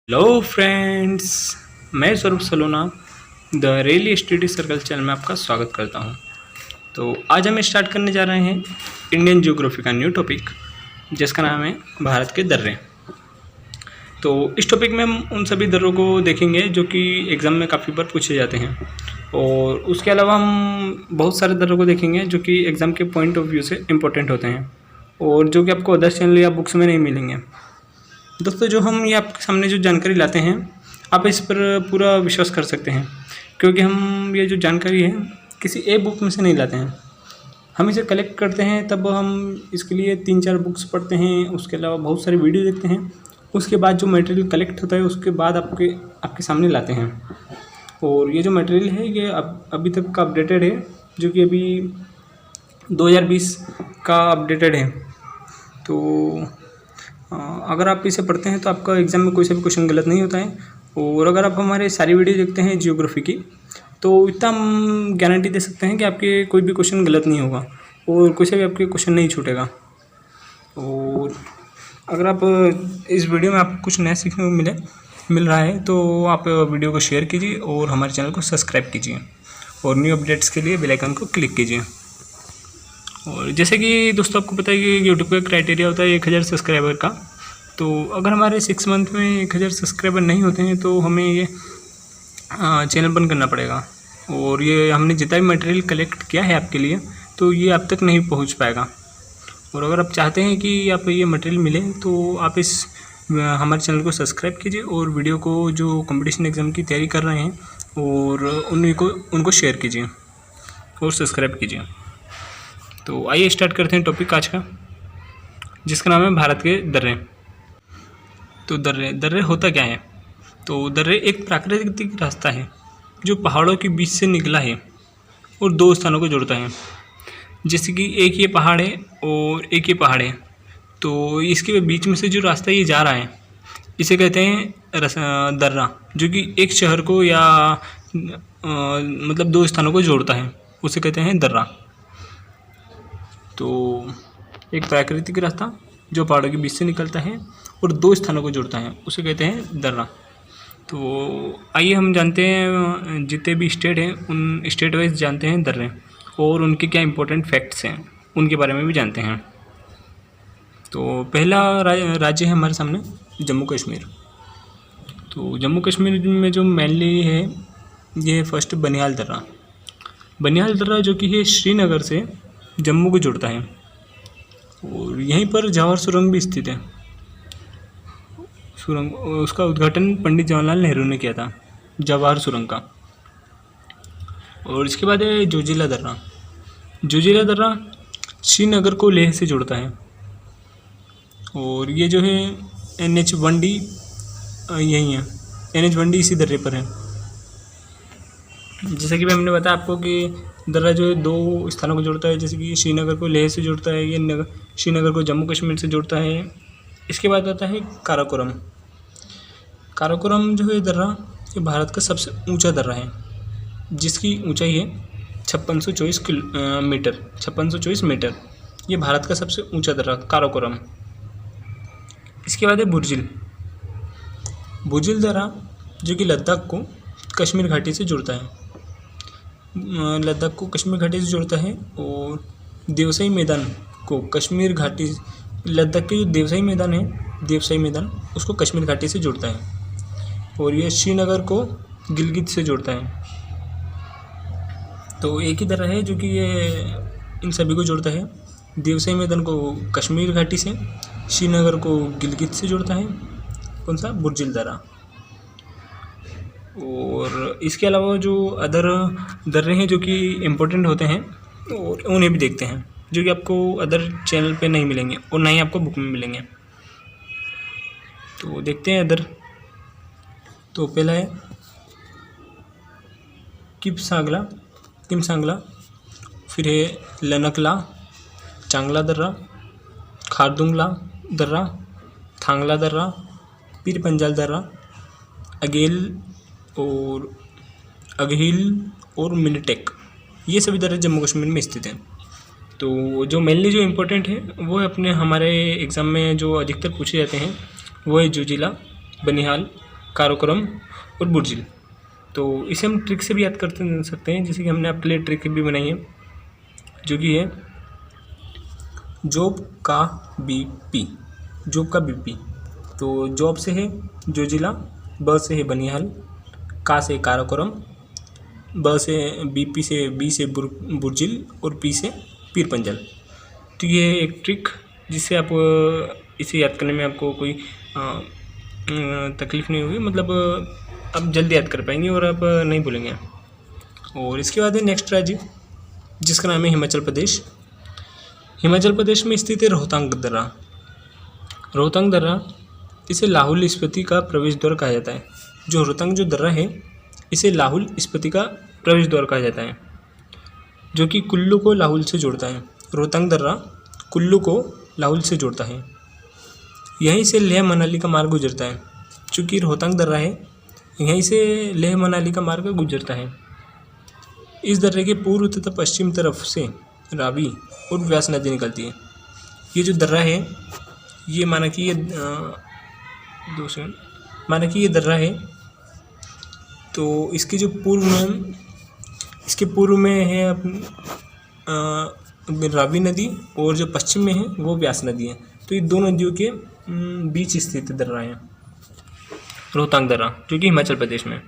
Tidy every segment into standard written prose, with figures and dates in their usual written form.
Hello friends, मैं Swaroop Salona the rally study circle channel में आपका स्वागत करता हूं। तो आज हम स्टार्ट करने जा रहे हैं इंडियन ज्योग्राफी का न्यू टॉपिक, जिसका नाम है भारत के दर्रे। तो इस टॉपिक में हम उन सभी दर्रों को देखेंगे जो कि एग्ज़ाम में काफ़ी बार पूछे जाते हैं, और उसके अलावा हम बहुत सारे दर्रों को देखेंगे जो कि एग्ज़ाम के पॉइंट ऑफ व्यू से इम्पोर्टेंट होते हैं और जो कि आपको अदर चैनल या बुक्स में नहीं मिलेंगे। दोस्तों, जो हम ये आपके सामने जो जानकारी लाते हैं, आप इस पर पूरा विश्वास कर सकते हैं, क्योंकि हम ये जो जानकारी है किसी एक बुक में से नहीं लाते हैं। हम इसे कलेक्ट करते हैं, तब हम इसके लिए 3-4 बुक्स पढ़ते हैं, उसके अलावा बहुत सारे वीडियो देखते हैं। उसके बाद जो मटेरियल कलेक्ट होता है उसके बाद आपके सामने लाते हैं। और ये जो मटेरियल है ये अभी तक का अपडेटेड है, जो कि अभी 2020 का अपडेटेड है। तो अगर आप इसे पढ़ते हैं तो आपका एग्ज़ाम में कोई सा भी क्वेश्चन गलत नहीं होता है। और अगर आप हमारे सारी वीडियो देखते हैं जियोग्राफी की, तो इतना हम गारंटी दे सकते हैं कि आपके कोई भी क्वेश्चन गलत नहीं होगा और कोई सा भी आपके क्वेश्चन नहीं छूटेगा। और अगर आप इस वीडियो में आपको कुछ नया सीखने को मिल रहा है, तो आप वीडियो को शेयर कीजिए और हमारे चैनल को सब्सक्राइब कीजिए और न्यू अपडेट्स के लिए बेल आइकन को क्लिक कीजिए। और जैसे कि दोस्तों आपको पता है कि यूट्यूब का क्राइटेरिया होता है 1000 सब्सक्राइबर का। तो अगर हमारे 6 मंथ में 1000 सब्सक्राइबर नहीं होते हैं तो हमें ये चैनल बंद करना पड़ेगा। और ये हमने जितना भी मटेरियल कलेक्ट किया है आपके लिए, तो ये आप तक नहीं पहुंच पाएगा। और अगर आप चाहते हैं कि आप ये मटेरियल मिले, तो आप हमारे चैनल को सब्सक्राइब कीजिए और वीडियो को जो कंपटीशन एग्ज़ाम की तैयारी कर रहे हैं और उनको शेयर कीजिए और सब्सक्राइब कीजिए। तो आइए स्टार्ट करते हैं टॉपिक आज का, जिसका नाम है भारत के दर्रे। तो दर्रे होता क्या है? तो दर्रे एक प्राकृतिक रास्ता है जो पहाड़ों के बीच से निकला है और 2 स्थानों को जोड़ता है। जैसे कि एक ये पहाड़ है और एक ये पहाड़ है, तो इसके बीच में से जो रास्ता ये जा रहा है, इसे कहते हैं दर्रा, जो कि एक शहर को या मतलब 2 स्थानों को जोड़ता है, उसे कहते हैं दर्रा। तो एक प्राकृतिक रास्ता जो पहाड़ों के बीच से निकलता है और 2 स्थानों को जोड़ता है, उसे कहते हैं दर्रा। तो आइए हम जानते हैं जितने भी स्टेट हैं उन स्टेट वाइज जानते हैं दर्रे, और उनके क्या इंपॉर्टेंट फैक्ट्स हैं उनके बारे में भी जानते हैं। तो पहला राज्य है हमारे सामने जम्मू कश्मीर। तो जम्मू कश्मीर में जो मेनली है ये है फर्स्ट बनिहाल दर्रा। बनिहाल दर्रा जो कि है श्रीनगर से जम्मू को जोड़ता है, और यहीं पर जवाहर सुरंग भी स्थित है। सुरंग, उसका उद्घाटन पंडित जवाहरलाल नेहरू ने किया था, जवाहर सुरंग का। और इसके बाद है जोजिला दर्रा। जोजिला दर्रा श्रीनगर को लेह से जोड़ता है, और ये जो है NH1D यही है, NH1D इसी दर्रे पर है। जैसा कि हमने बताया आपको कि दर्रा जो है 2 स्थानों को जोड़ता है, जैसे कि श्रीनगर को लेह से जोड़ता है, ये श्रीनगर को जम्मू कश्मीर से जोड़ता है। इसके बाद आता है काराकोरम। काराकोरम जो है दर्रा, ये भारत का सबसे ऊंचा दर्रा है, जिसकी ऊंचाई है 5624 मीटर। ये भारत का सबसे ऊंचा दर्रा काराकोरम। इसके बाद है बुर्जिल। बुर्जिल दर्रा जो कि लद्दाख को कश्मीर घाटी से जोड़ता है, लद्दाख को कश्मीर घाटी से जोड़ता है। और देवसाई मैदान को कश्मीर घाटी, लद्दाख के जो देवसाई मैदान है, देवसाई मैदान उसको कश्मीर घाटी से जोड़ता है। और ये श्रीनगर को गिलगित से जोड़ता है। तो एक ही दर्रा है जो कि ये इन सभी को जोड़ता है। देवसाई मैदान को कश्मीर घाटी से, श्रीनगर को गिलगित से जोड़ता है। कौन सा? बुर्जिल दर्रा। और इसके अलावा जो अदर दर्रे हैं जो कि इम्पोर्टेंट होते हैं, और उन्हें भी देखते हैं, जो कि आपको अदर चैनल पे नहीं मिलेंगे और ना ही आपको बुक में मिलेंगे। तो देखते हैं अदर। तो पहला है किमसांगला, फिर है लनकला, चांगला दर्रा, खारदुंगला दर्रा, थांगला दर्रा, पीर पंजाल दर्रा, अगहिल और मिनीटेक। ये सभी दर्रे जम्मू कश्मीर में स्थित हैं। तो जो मेनली जो इम्पोर्टेंट है वो है हमारे एग्ज़ाम में जो अधिकतर पूछे जाते हैं, वो है जोजिला, बनिहाल, काराकोरम और बुर्जिल। तो इसे हम ट्रिक से भी याद करते सकते हैं, जैसे कि हमने आपके लिए ट्रिक भी बनाई है जो कि है जॉब का बीपी। जॉब का बीपी, तो जॉब से है जोजिला, ब से है बनिहाल, का से काराकोरम, ब से बीपी से बी से बुर्जिल और पी से पीर पंजल। तो ये एक ट्रिक जिससे आप इसे याद करने में आपको कोई तकलीफ़ नहीं होगी, मतलब आप जल्दी याद कर पाएंगे और आप नहीं भूलेंगे। और इसके बाद है नेक्स्ट राज्य जिसका नाम है हिमाचल प्रदेश। हिमाचल प्रदेश में स्थित है रोहतांग दर्रा। रोहतांग दर्रा इसे लाहौल स्पीति का प्रवेश द्वार कहा जाता है। जो रोहतांग जो दर्रा है इसे लाहौल स्पीति का प्रवेश द्वार कहा जाता है, जो कि कुल्लू को लाहौल से जोड़ता है। रोहतांग दर्रा कुल्लू को लाहौल से जोड़ता है। यहीं से लेह मनाली का मार्ग गुजरता है। चूँकि रोहतांग दर्रा है यहीं से लेह मनाली का मार्ग गुजरता है। इस दर्रे के पूर्व तथा पश्चिम तरफ से रावी और व्यास नदी निकलती है। ये जो दर्रा है ये माना कि ये दर्रा है, तो इसके जो पूर्व में है रावी नदी और जो पश्चिम में है वो व्यास नदी है। तो ये दो नदियों के बीच स्थित दर्रा है रोहतांग दर्रा, जो कि हिमाचल प्रदेश में।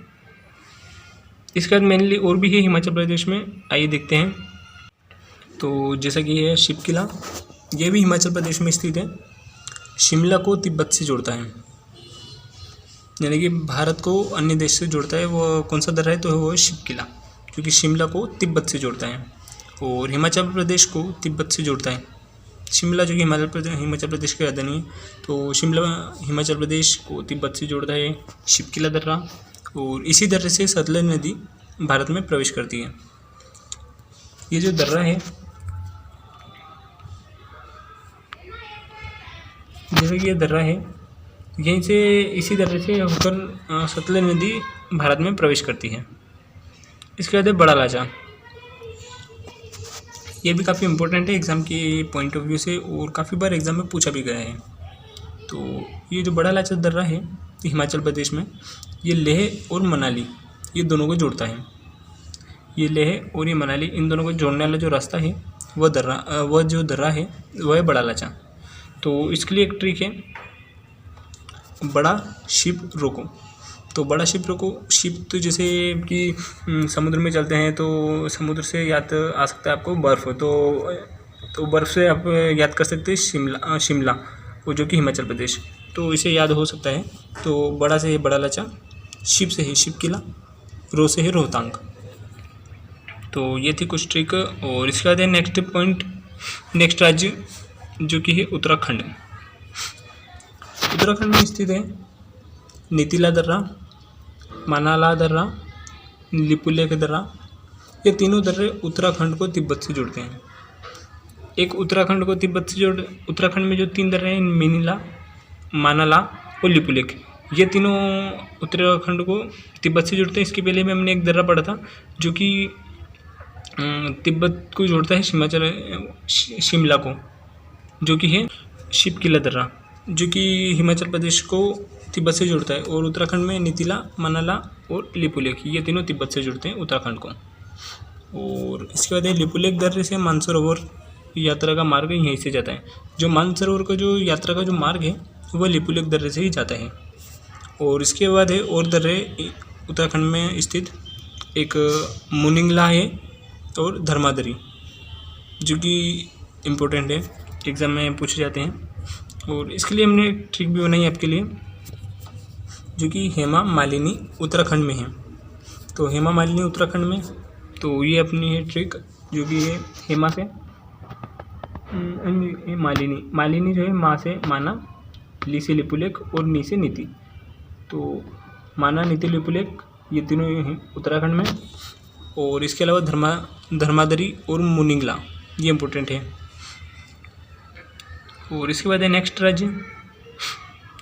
इसके बाद मेनली और भी है हिमाचल प्रदेश में, आइए देखते हैं। तो जैसा कि है शिव किला, ये भी हिमाचल प्रदेश में स्थित है। शिमला को तिब्बत से जोड़ता है, यानी कि भारत को अन्य देश से जोड़ता है। वो कौन सा दर्रा है, तो वो शिव किला, क्योंकि शिमला को तिब्बत से जोड़ता है और हिमाचल प्रदेश को तिब्बत से जोड़ता है। शिमला जो कि हिमाचल प्रदेश की राजधानी है, तो शिमला हिमाचल प्रदेश को तिब्बत से जोड़ता है शिव किला दर्रा। और इसी दर्रे से सतलज नदी भारत में प्रवेश करती है। ये जो दर्रा है, जैसे कि ये दर्रा है यहीं से इसी दर्रे से होकर सतलज नदी भारत में प्रवेश करती है। इसके बाद है बड़ा लाचा। ये भी काफ़ी इम्पोर्टेंट है एग्ज़ाम के पॉइंट ऑफ व्यू से और काफ़ी बार एग्ज़ाम में पूछा भी गया है। तो ये जो बड़ा लाचा दर्रा है हिमाचल प्रदेश में, ये लेह और मनाली ये दोनों को जोड़ता है। ये लेह और ये मनाली इन दोनों को जोड़ने वाला जो रास्ता है वह जो दर्रा है वह है बड़ा लाचा। तो इसके लिए एक ट्रिक है, बड़ा शिप रोको। तो बड़ा शिप रोको, शिप तो जैसे कि समुद्र में चलते हैं तो समुद्र से याद आ सकता है आपको बर्फ़। तो बर्फ़ से आप याद कर सकते हैं शिमला वो जो कि हिमाचल प्रदेश, तो इसे याद हो सकता है। तो बड़ा से है बड़ा लाचा, शिप से है शिव किला, रो से है रोहतांग। तो ये थी कुछ ट्रिक। और इसके बाद है नेक्स्ट राज्य जो कि है उत्तराखंड। उत्तराखंड में स्थित है नीतिला दर्रा, मानाला दर्रा, लिपुलेख दर्रा। ये तीनों दर्रे उत्तराखंड को तिब्बत से जोड़ते हैं। एक उत्तराखंड को तिब्बत से उत्तराखंड में जो 3 दर्रे हैं, मिनिला, मानाला और लिपुलेख, ये तीनों उत्तराखंड को तिब्बत से जोड़ते हैं। इसके पहले भी हमने एक दर्रा पढ़ा था जो कि तिब्बत को जोड़ता है शिमला को, जो कि है शिव किला दर्रा, जो कि हिमाचल प्रदेश को तिब्बत से जोड़ता है। और उत्तराखंड में नीतिला, मनाला और लिपुलेख ये तीनों तिब्बत से जोड़ते हैं उत्तराखंड को। और इसके बाद लिपुलेख दर्रे से मानसरोवर यात्रा का मार्ग यहीं से जाता है। जो मानसरोवर का जो यात्रा का जो मार्ग है वह लिपुलेख दर्रे से ही जाता है। और इसके बाद है और दर्रे उत्तराखंड में स्थित, एक मुनिंगला है और धर्मादरी, जो कि इम्पोर्टेंट है, एग्ज़ाम में पूछे जाते हैं। और इसके लिए हमने एक ट्रिक भी बनाई आपके लिए, जो कि हेमा मालिनी उत्तराखंड में है। तो हेमा मालिनी उत्तराखंड में, तो ये अपनी है ट्रिक जो कि है हेमा से मालिनी जो है माँ से माना, ली से लिपुलेख और नी से नीति। तो माना, नीति, लिपुलेख ये तीनों हैं उत्तराखंड में। और इसके अलावा धर्मादरी और मुनिंगला ये इम्पोर्टेंट है। और इसके बाद है नेक्स्ट राज्य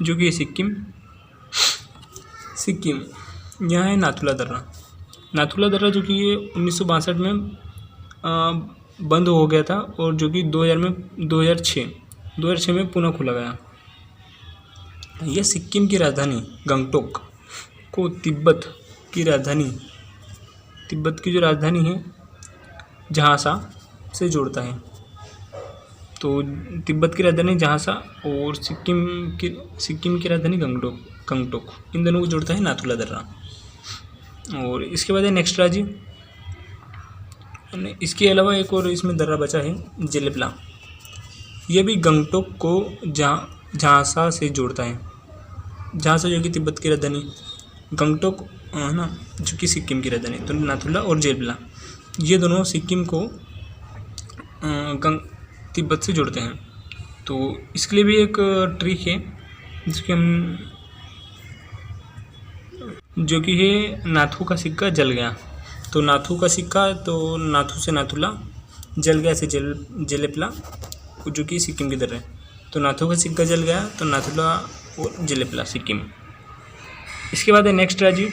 जो कि सिक्किम। यहाँ है नाथुला दर्रा, जो कि ये 1962 में बंद हो गया था और जो कि 2006 में पुनः खोला गया। यह सिक्किम की राजधानी गंगटोक को तिब्बत की जो राजधानी है झांसा से जोड़ता है। तो तिब्बत की राजधानी झांसा और सिक्किम की राजधानी गंगटोक, इन दोनों को जोड़ता है नाथुला दर्रा। और इसके बाद है नेक्स्ट राज्य, इसके अलावा एक और इसमें दर्रा बचा है जेलेपला। यह भी गंगटोक को झांसा से जोड़ता है। झांसा जो कि तिब्बत की राजधानी, गंगटोक है ना जो कि सिक्किम की राजधानी। तो नाथुला और जेलेपला ये दोनों सिक्किम को तिब्बत से जोड़ते हैं। तो इसके लिए भी एक ट्रिक है जो कि है नाथू का सिक्का जल गया। तो नाथू का सिक्का, तो नाथू से नाथुला, जल गया से जेलेपला जो कि सिक्किम की तरह है। तो नाथू का सिक्का जल गया तो नाथुला और जेलेपला सिक्किम। इसके बाद है नेक्स्ट राज्य,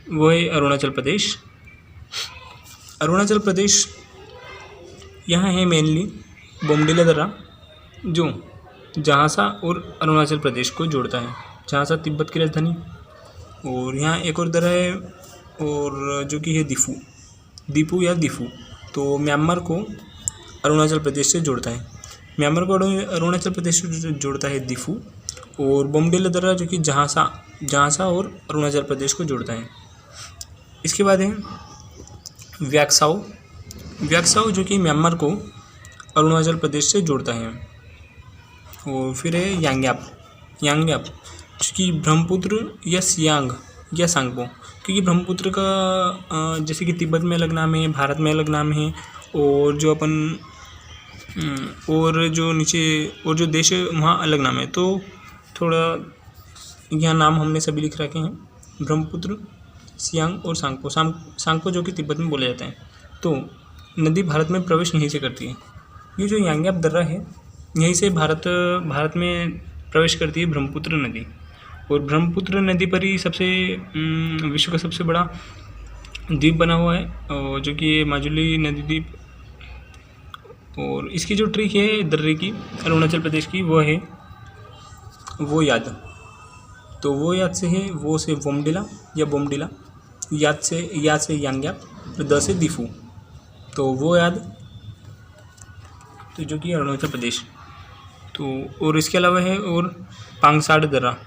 वो है अरुणाचल प्रदेश। अरुणाचल प्रदेश यहाँ है मेनली बोमडिला दर्रा जो झांसा और अरुणाचल प्रदेश को जोड़ता है। झांसा तिब्बत की राजधानी। और यहाँ एक और दर्रा है और जो कि है दीफू। तो म्यांमार को अरुणाचल प्रदेश से जोड़ता है। म्यांमार को अरुणाचल प्रदेश से जोड़ता है दीफू। और बोमडिला दर्रा जो कि झांसा और अरुणाचल प्रदेश को जोड़ता है। इसके बाद है व्याक्साओ जो कि म्यांमार को अरुणाचल प्रदेश से जोड़ता है। और फिर है यांग्याप जो कि ब्रह्मपुत्र या सियांग या सांगपो, क्योंकि ब्रह्मपुत्र का जैसे कि तिब्बत में अलग नाम है, भारत में अलग नाम है, और जो अपन और जो नीचे और जो देश है वहाँ अलग नाम है। तो थोड़ा यहाँ नाम हमने सभी लिख रखे हैं, ब्रह्मपुत्र, सियांग और सांगपो जो कि तिब्बत में बोला जाता है। तो नदी भारत में प्रवेश यहीं से करती है। ये जो यांग्याप दर्रा है यहीं से भारत में प्रवेश करती है ब्रह्मपुत्र नदी। और ब्रह्मपुत्र नदी पर ही विश्व का सबसे बड़ा द्वीप बना हुआ है जो कि माजुली नदी द्वीप। और इसकी जो ट्रिक है दर्रे की अरुणाचल प्रदेश की वो याद। तो वो याद से है, वो से बोमडिला या बोमडिला, याद से यांग्याप, द से दीफू। तो वो याद तो जो कि अरुणाचल प्रदेश। तो और इसके अलावा है और पांगसाड़ दर्रा,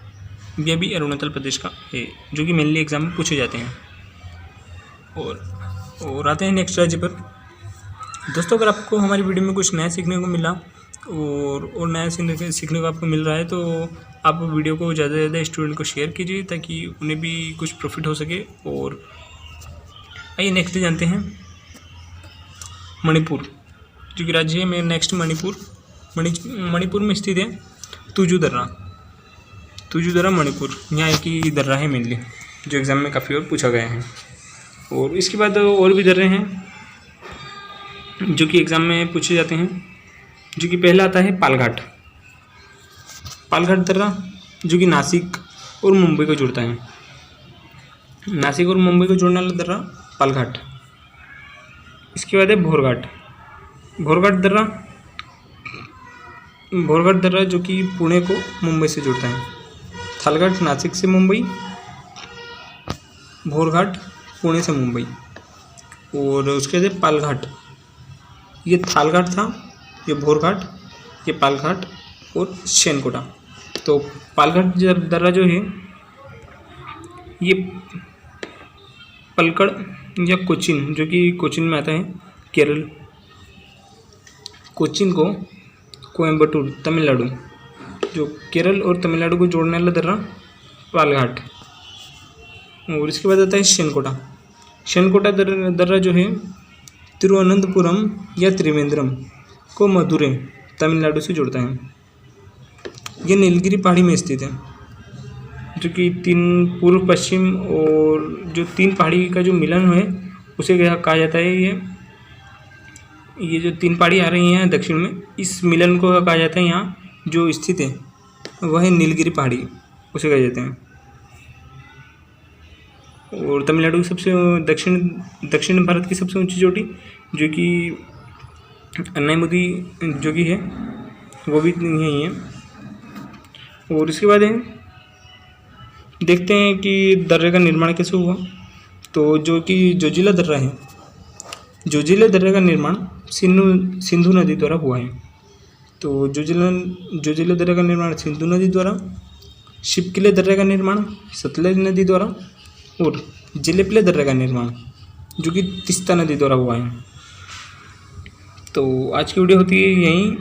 यह भी अरुणाचल प्रदेश का है जो कि मेनली एग्जाम में पूछे जाते हैं। और आते हैं नेक्स्ट राज्य पर। दोस्तों अगर आपको हमारी वीडियो में कुछ नया सीखने को मिला और नया सीखने को आपको मिल रहा है तो आप वीडियो को ज़्यादा से ज़्यादा स्टूडेंट को शेयर कीजिए ताकि उन्हें भी कुछ प्रॉफिट हो सके। और आइए नेक्स्ट जानते हैं मणिपुर जो कि राज्य है मेरा नेक्स्ट मणिपुर में स्थित है तुजू दर्रा मणिपुर। यहाँ एक ही दर्रा है मेनली जो एग्ज़ाम में काफ़ी और पूछा गया है। और इसके बाद और भी दर्रे हैं जो कि एग्ज़ाम में पूछे जाते हैं, जो कि पहला आता है पालघाट दर्रा जो कि नासिक और मुंबई को जोड़ता है। नासिक और मुंबई को जोड़ने वाला दर्रा पालघाट। इसके बाद है भोरघाट दर्रा जो कि पुणे को मुंबई से जोड़ता है। थालघाट नासिक से मुंबई, भोरघाट पुणे से मुंबई। और उसके बाद पालघाट, ये थालघाट था, ये भोरघाट, ये पालघाट और शेनकोटा। तो पालघाट दर्रा जो है ये पलक्कड़ या कोचीन जो कि कोचीन में आता है केरल, कोचीन को कोयम्बटूर तमिलनाडु, जो केरल और तमिलनाडु को जोड़ने वाला दर्रा पालघाट। और इसके बाद आता है शेनकोटा दर्रा जो है तिरुवनंतपुरम या त्रिवेंद्रम को मदुरै तमिलनाडु से जोड़ता है। यह नीलगिरी पहाड़ी में स्थित है जो कि 3 पूर्व पश्चिम और जो 3 पहाड़ी का जो मिलन है उसे कहा जाता है। ये जो 3 पहाड़ी आ रही हैं दक्षिण में, इस मिलन को कहा जाता है यहाँ जो स्थित है वह है नीलगिरी पहाड़ी, उसे कहा जाते हैं। और तमिलनाडु की सबसे दक्षिण भारत की सबसे ऊंची चोटी जो कि अन्नामुदी जो कि है वो भी यही है। और इसके बाद है देखते हैं कि दर्रे का निर्माण कैसे हुआ। तो जो कि जोजिला दर्रा है, जोजिला दर्रे का निर्माण सिंधु नदी द्वारा हुआ है। तो जोजिला दर्रे का निर्माण सिंधु नदी द्वारा, शिपकिले दर्रे का निर्माण सतलज नदी द्वारा, और जिलेपले दर्रे का निर्माण जो कि तीस्ता नदी द्वारा हुआ है। तो आज की वीडियो होती है यहीं,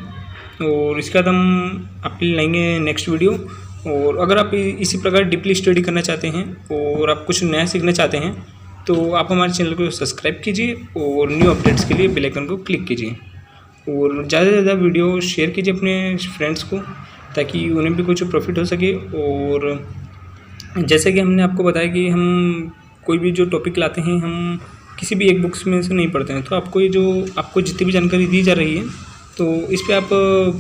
और इसके बाद हम आपके लिए लाएंगे नेक्स्ट वीडियो। और अगर आप इसी प्रकार डीपली स्टडी करना चाहते हैं और आप कुछ नया सीखना चाहते हैं तो आप हमारे चैनल को सब्सक्राइब कीजिए और न्यू अपडेट्स के लिए बेल आइकन को क्लिक कीजिए, और ज़्यादा से ज़्यादा वीडियो शेयर कीजिए अपने फ्रेंड्स को, ताकि उन्हें भी कुछ प्रॉफिट हो सके। और जैसे कि हमने आपको बताया कि हम कोई भी जो टॉपिक लाते हैं हम किसी भी एक बुक्स में से नहीं पढ़ते हैं, तो आपको जितनी भी जानकारी दी जा रही है तो इस पे आप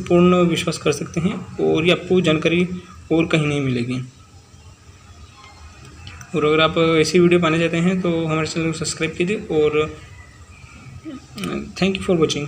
पूर्ण विश्वास कर सकते हैं, और ये आपको जानकारी और कहीं नहीं मिलेगी। और अगर आप ऐसी वीडियो पाने चाहते हैं तो हमारे चैनल को सब्सक्राइब कीजिए, और थैंक यू फॉर वॉचिंग।